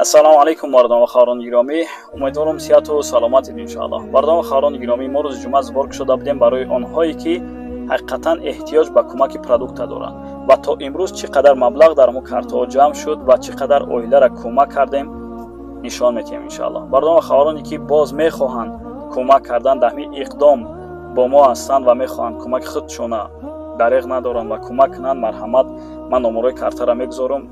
ассалому алайкум мардону харони гиромӣ, умедворам сиҳату саломатед иншоаллоҳ. Мардону харони гиромӣ, мо рӯзи ҷумъа збор шуда будем барои онҳое ки ҳақиқатан эҳтиёҷ ба кӯмаки продукта доранд ва то имрӯз чӣ қадар маблағ дар мо картаҳо ҷамъ шуд ва чӣ қадар оиларо кӯмак кардем нишон медиҳем иншоаллоҳ. Мардону хароне ки боз мехоҳанд кӯмак кардан дар ҳамин иқдом бо мо ҳастанд ва мехоҳанд кӯмаки худшона дареғ надоранд ва кӯмак кунанд, марҳамат, ман номерои картаро мегузорам.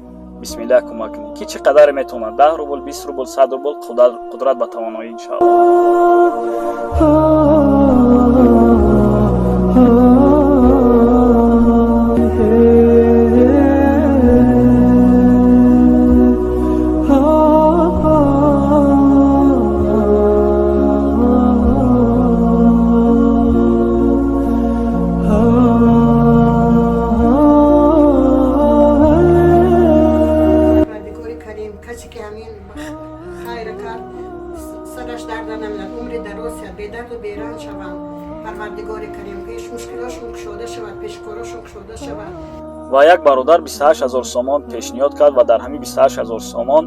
бисмиллаҳ кӯмак кунед ки чӣ қадар метавонад 10 рубл, 20 рубл, 100 рубл, қудрат ба тавоноӣ иншоаллоҳ. کسی که همین خیر کرد سرش درد نمیاد، عمر دراز شد، به درد و بیران شوند. پروردگار کریم پیش مشکلاشون گشوده شود، پیش کاراشون گشوده شود. و یک برادر 28000 سومان پیشنهاد کرد و در همین 28000 سومان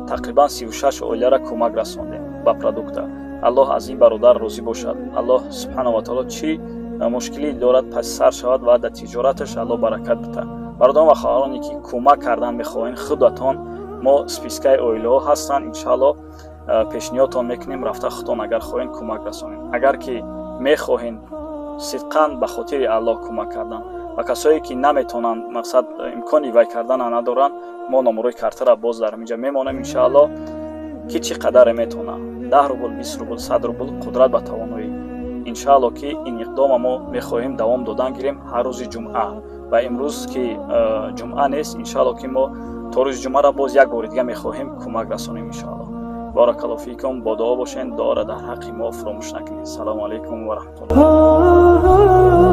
تقریبا 36 اویله را کمک رساندیم با پروداکت. الله از این برادر راضی باشد. الله سبحانه و تعالی چی مشکلی دارد پس سر شود و در تجارتش الله برکت بده. برادران و خواهرانی که کمک کردن میخواهید خودتان ما спискаи оилаҳо ҳастанд, иншоаллоҳ пешниҳодтон мекунем рафта худтон агар хоҳед кӯмак расонед. Агар ки мехоҳед сидқан ба хотири Аллоҳ кӯмак кардан ва касое ки наметавонанд, мақсад имкони вай кардана надоранд, мо номерои картаро боз дар инҷа мемонем иншоаллоҳ ки чӣ қадаре метавонад 10 рубл, 20 рубл, 100 рубл қудрат ба тавоноӣ. иншоаллоҳ ки ин иқдома мо мехоҳем давом додан гирем ҳар рӯзи ҷумъа ва имрӯз ки ҷумъа нест, иншоаллоҳ ки мо то рӯзи ҷумъаро боз як бори дига мехоҳем кӯмак расонем иншоаллоҳ. баракаллоҳу фикум, бо дуо бошед, дуоро дар ҳаққи мо фуромӯш накунед. Салому алайкум ва раҳматуллоҳ.